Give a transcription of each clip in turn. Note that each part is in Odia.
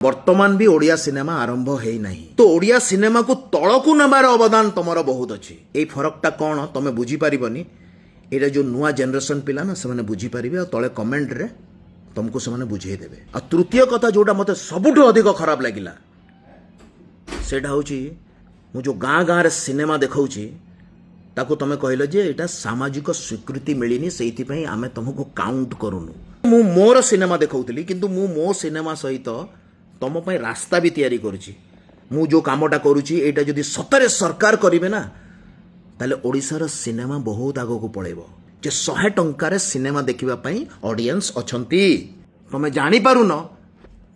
ବର୍ତ୍ତମାନ ବି ଓଡ଼ିଆ ସିନେମା ଆରମ୍ଭ ହେଇନାହିଁ ତ ଓଡ଼ିଆ ସିନେମାକୁ ତଳକୁ ନେବାର ଅବଦାନ ତମର ବହୁତ ଅଛି। ଏଇ ଫରକଟା କ'ଣ ତମେ ବୁଝିପାରିବନି। ଏଇଟା ଯେଉଁ ନୂଆ ଜେନେରେସନ୍ ପିଲା ନା ସେମାନେ ବୁଝିପାରିବେ ଆଉ ତଳେ କମେଣ୍ଟରେ ତମକୁ ସେମାନେ ବୁଝେଇଦେବେ। ଆଉ ତୃତୀୟ କଥା ଯେଉଁଟା ମୋତେ ସବୁଠୁ ଅଧିକ ଖରାପ ଲାଗିଲା ସେଇଟା ହେଉଛି ମୁଁ ଯେଉଁ ଗାଁ ଗାଁରେ ସିନେମା ଦେଖାଉଛି ତାକୁ ତମେ କହିଲ ଯେ ଏଇଟା ସାମାଜିକ ସ୍ୱୀକୃତି ମିଳିନି ସେଇଥିପାଇଁ ଆମେ ତମକୁ କାଉଣ୍ଟ କରୁନୁ। ମୁଁ ମୋର ସିନେମା ଦେଖାଉଥିଲି କିନ୍ତୁ ମୁଁ ମୋ ସିନେମା ସହିତ ତମ ପାଇଁ ରାସ୍ତା ବି ତିଆରି କରୁଛି। ମୁଁ ଯେଉଁ କାମଟା କରୁଛି ଏଇଟା ଯଦି ସତରେ ସରକାର କରିବେ ନା ତାହେଲେ ଓଡ଼ିଶାର ସିନେମା ବହୁତ ଆଗକୁ ପଳେଇବ। ଯେ 100 ଟଙ୍କାରେ ସିନେମା ଦେଖିବା ପାଇଁ ଅଡ଼ିଏନ୍ସ ଅଛନ୍ତି। ତମେ ଜାଣିପାରୁନ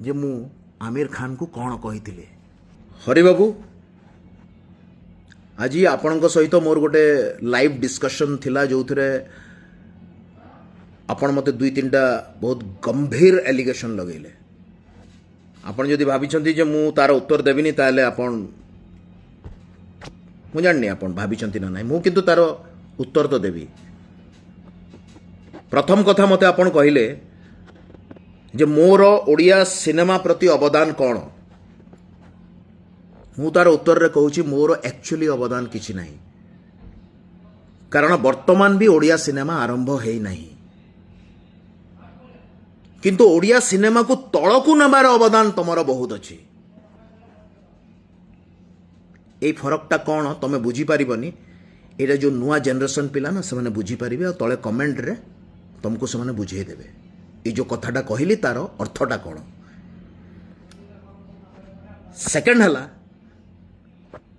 ଯେ ମୁଁ ଆମିର ଖାନକୁ କ'ଣ କହିଥିଲି। ହରିବାବୁ ଆଜି ଆପଣଙ୍କ ସହିତ ମୋର ଗୋଟେ ଲାଇଭ୍ ଡିସ୍କସନ୍ ଥିଲା ଯେଉଁଥିରେ ଆପଣ ମୋତେ 2-3ଟା ବହୁତ ଗମ୍ଭୀର ଏଲିଗେସନ୍ ଲଗେଇଲେ। ଆପଣ ଯଦି ଭାବିଛନ୍ତି ଯେ ମୁଁ ତାର ଉତ୍ତର ଦେବିନି ତାହେଲେ ଆପଣ ମୁଁ ଜାଣିନି ଆପଣ ଭାବିଛନ୍ତି ନା ନାହିଁ। ମୁଁ କିନ୍ତୁ ତାର ଉତ୍ତର ତ ଦେବି। ପ୍ରଥମ କଥା ମୋତେ ଆପଣ କହିଲେ ଯେ ମୋର ଓଡ଼ିଆ ସିନେମା ପ୍ରତି ଅବଦାନ କ'ଣ। ମୁଁ ତାର ଉତ୍ତରରେ କହୁଛି ମୋର ଆକ୍ଚୁଆଲି ଅବଦାନ କିଛି ନାହିଁ, କାରଣ ବର୍ତ୍ତମାନ ବି ଓଡ଼ିଆ ସିନେମା ଆରମ୍ଭ ହେଇନାହିଁ। କିନ୍ତୁ ଓଡ଼ିଆ ସିନେମାକୁ ତଳକୁ ନେବାର ଅବଦାନ ତମର ବହୁତ ଅଛି। ଏଇ ଫରକଟା କ'ଣ ତମେ ବୁଝିପାରିବନି। ଏଇଟା ଯେଉଁ ନୂଆ ଜେନେରେସନ୍ ପିଲା ନା ସେମାନେ ବୁଝିପାରିବେ ଆଉ ତଳେ କମେଣ୍ଟରେ ତମକୁ ସେମାନେ ବୁଝେଇଦେବେ ଏଇ ଯେଉଁ କଥାଟା କହିଲି ତାର ଅର୍ଥଟା କ'ଣ। ସେକେଣ୍ଡ ହେଲା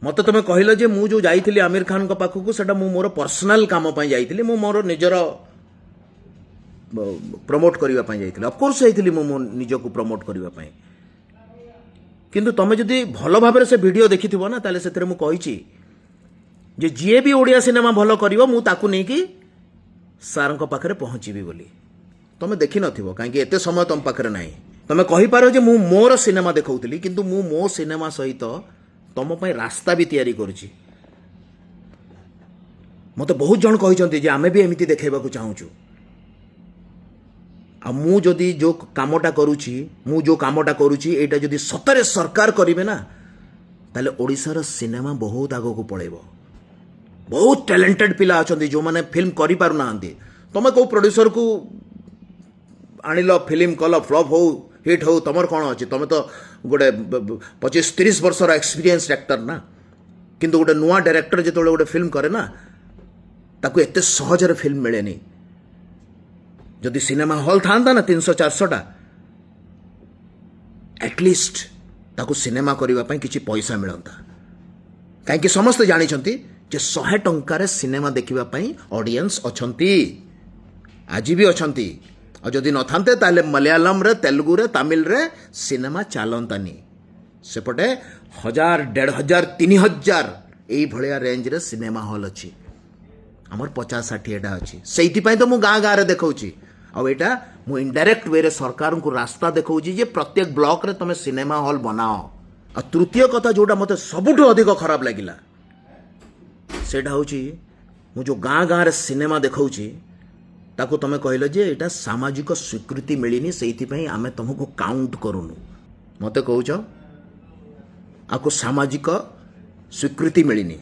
ମୋତେ ତମେ କହିଲ ଯେ ମୁଁ ଯେଉଁ ଯାଇଥିଲି ଆମିର ଖାନଙ୍କ ପାଖକୁ ସେଟା ମୁଁ ମୋର ପର୍ସନାଲ କାମ ପାଇଁ ଯାଇଥିଲି, ମୁଁ ମୋର ନିଜର ପ୍ରମୋଟ୍ କରିବା ପାଇଁ ଯାଇଥିଲି। ଅଫକୋର୍ସ ଯାଇଥିଲି ମୁଁ ମୋ ନିଜକୁ ପ୍ରମୋଟ୍ କରିବା ପାଇଁ, କିନ୍ତୁ ତମେ ଯଦି ଭଲ ଭାବରେ ସେ ଭିଡ଼ିଓ ଦେଖିଥିବ ନା ତାହେଲେ ସେଥିରେ ମୁଁ କହିଛି ଯେ ଯିଏ ବି ଓଡ଼ିଆ ସିନେମା ଭଲ କରିବ ମୁଁ ତାକୁ ନେଇକି ସାର୍ଙ୍କ ପାଖରେ ପହଞ୍ଚିବି ବୋଲି। ତମେ ଦେଖିନଥିବ କାହିଁକି ଏତେ ସମୟ ତମ ପାଖରେ ନାହିଁ। ତମେ କହିପାର ଯେ ମୁଁ ମୋର ସିନେମା ଦେଖାଉଥିଲି କିନ୍ତୁ ମୁଁ ମୋ ସିନେମା ସହିତ ତମ ପାଇଁ ରାସ୍ତା ବି ତିଆରି କରୁଛି। ମୋତେ ବହୁତ ଜଣ କହିଛନ୍ତି ଯେ ଆମେ ବି ଏମିତି ଦେଖାଇବାକୁ ଚାହୁଁଛୁ। ଆଉ ମୁଁ ଯଦି ଯେଉଁ କାମଟା କରୁଛି ଏଇଟା ଯଦି ସତରେ ସରକାର କରିବେ ନା ତାହେଲେ ଓଡ଼ିଶାର ସିନେମା ବହୁତ ଆଗକୁ ପଳେଇବ। ବହୁତ ଟ୍ୟାଲେଣ୍ଟେଡ୍ ପିଲା ଅଛନ୍ତି ଯେଉଁମାନେ ଫିଲ୍ମ କରିପାରୁନାହାନ୍ତି। ତମେ କେଉଁ ପ୍ରଡ୍ୟୁସରକୁ ଆଣିଲ, ଫିଲ୍ମ କଲ, ଫ୍ଲପ୍ ହଉ ହିଟ୍ ହଉ, ତମର କ'ଣ ଅଛି? ତମେ ତ ଗୋଟେ 25-30 ବର୍ଷର ଏକ୍ସପିରିଏନ୍ସ ଆକ୍ଟର ନା। କିନ୍ତୁ ଗୋଟେ ନୂଆ ଡାଇରେକ୍ଟର ଯେତେବେଳେ ଗୋଟେ ଫିଲ୍ମ କରେ ନା ତାକୁ ଏତେ ସହଜରେ ଫିଲ୍ମ ମିଳେନି। ଯଦି ସିନେମା ହଲ୍ ଥାନ୍ତା ନା 300-400ଟା ଆଟଲିଷ୍ଟ ତାକୁ ସିନେମା କରିବା ପାଇଁ କିଛି ପଇସା ମିଳନ୍ତା। କାହିଁକି ସମସ୍ତେ ଜାଣିଛନ୍ତି ଯେ 100 ଟଙ୍କାରେ ସିନେମା ଦେଖିବା ପାଇଁ ଅଡ଼ିଏନ୍ସ ଅଛନ୍ତି, ଆଜି ବି ଅଛନ୍ତି। ଆଉ ଯଦି ନଥାନ୍ତେ ତାହେଲେ ମଲୟାଲମରେ, ତେଲୁଗୁରେ, ତାମିଲରେ ସିନେମା ଚାଲନ୍ତାନି। ସେପଟେ 1000, 1500, 3000 ଏଇଭଳିଆ ରେଞ୍ଜରେ ସିନେମା ହଲ୍ ଅଛି। ଆମର 50-60ଟା ଅଛି। ସେଇଥିପାଇଁ ତ ମୁଁ ଗାଁ ଗାଁରେ ଦେଖାଉଛି। ଆଉ ଏଇଟା ମୁଁ ଇନଡାଇରେକ୍ଟ ୱେରେ ସରକାରଙ୍କୁ ରାସ୍ତା ଦେଖାଉଛି ଯେ ପ୍ରତ୍ୟେକ ବ୍ଲକରେ ତମେ ସିନେମା ହଲ୍ ବନାଅ। ଆଉ ତୃତୀୟ କଥା ଯେଉଁଟା ମୋତେ ସବୁଠୁ ଅଧିକ ଖରାପ ଲାଗିଲା ସେଇଟା ହେଉଛି ମୁଁ ଯେଉଁ ଗାଁ ଗାଁରେ ସିନେମା ଦେଖାଉଛି ତାକୁ ତମେ କହିଲ ଯେ ଏଇଟା ସାମାଜିକ ସ୍ୱୀକୃତି ମିଳିନି ସେଇଥିପାଇଁ ଆମେ ତମକୁ କାଉଣ୍ଟ କରୁନୁ। ମୋତେ କହୁଛ ଆକୁ ସାମାଜିକ ସ୍ୱୀକୃତି ମିଳିନି।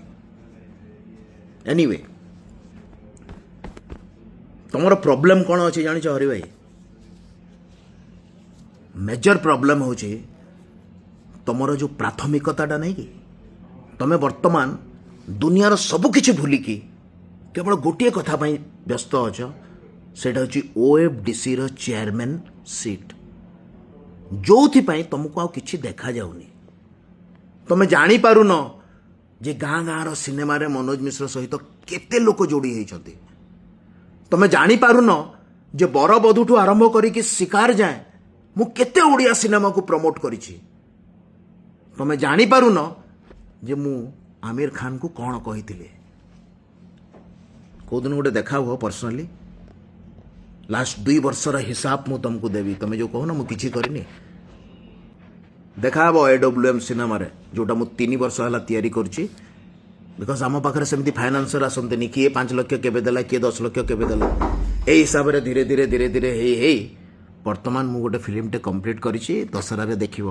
ଏନିୱେ ତମର ପ୍ରୋବ୍ଲେମ୍ କ'ଣ ଅଛି ଜାଣିଛ ହରି ଭାଇ? ମେଜର ପ୍ରୋବ୍ଲେମ୍ ହେଉଛି ତମର ଯେଉଁ ପ୍ରାଥମିକତାଟା ନାହିଁ କି? ତମେ ବର୍ତ୍ତମାନ ଦୁନିଆର ସବୁ କିଛି ଭୁଲିକି କେବଳ ଗୋଟିଏ କଥା ପାଇଁ ବ୍ୟସ୍ତ ଅଛ, ସେଇଟା ହେଉଛି OFDCର ଚେୟାରମ୍ୟାନ୍ ସିଟ୍, ଯେଉଁଥିପାଇଁ ତମକୁ ଆଉ କିଛି ଦେଖାଯାଉନି। ତମେ ଜାଣିପାରୁନ ଯେ ଗାଁ ଗାଁର ସିନେମାରେ ମନୋଜ ମିଶ୍ର ସହିତ କେତେ ଲୋକ ଯୋଡ଼ି ହେଇଛନ୍ତି। ତମେ ଜାଣିପାରୁନ ଯେ ବରବଧୂଠୁ ଆରମ୍ଭ କରିକି ଶିକାର ଯାଏଁ ମୁଁ କେତେ ଓଡ଼ିଆ ସିନେମାକୁ ପ୍ରମୋଟ୍ କରିଛି। ତମେ ଜାଣିପାରୁନ ଯେ ମୁଁ ଆମିର ଖାନକୁ କ'ଣ କହିଥିଲି। କେଉଁଦିନ ଗୋଟେ ଦେଖା ହୁଅ ପର୍ସନାଲି, ଲାଷ୍ଟ 2 ବର୍ଷର ହିସାବ ମୁଁ ତମକୁ ଦେବି। ତମେ ଯେଉଁ କହୁନ ମୁଁ କିଛି କରିନି, ଦେଖା ହେବ AWM ସିନେମାରେ ଯେଉଁଟା ମୁଁ 3 ବର୍ଷ ହେଲା ତିଆରି କରୁଛି। ବିକଜ ଆମ ପାଖରେ ସେମିତି ଫାଇନାନ୍ସିଆଲ ଆସନ୍ତିନି, କିଏ 5 ଲକ୍ଷ କେବେ ଦେଲା, କିଏ 10 ଲକ୍ଷ କେବେ ଦେଲା। ଏଇ ହିସାବରେ ଧୀରେ ଧୀରେ ହେଇ ବର୍ତ୍ତମାନ ମୁଁ ଗୋଟେ ଫିଲ୍ମଟେ କମ୍ପ୍ଲିଟ୍ କରିଛି, ଦଶହରାରେ ଦେଖିବ।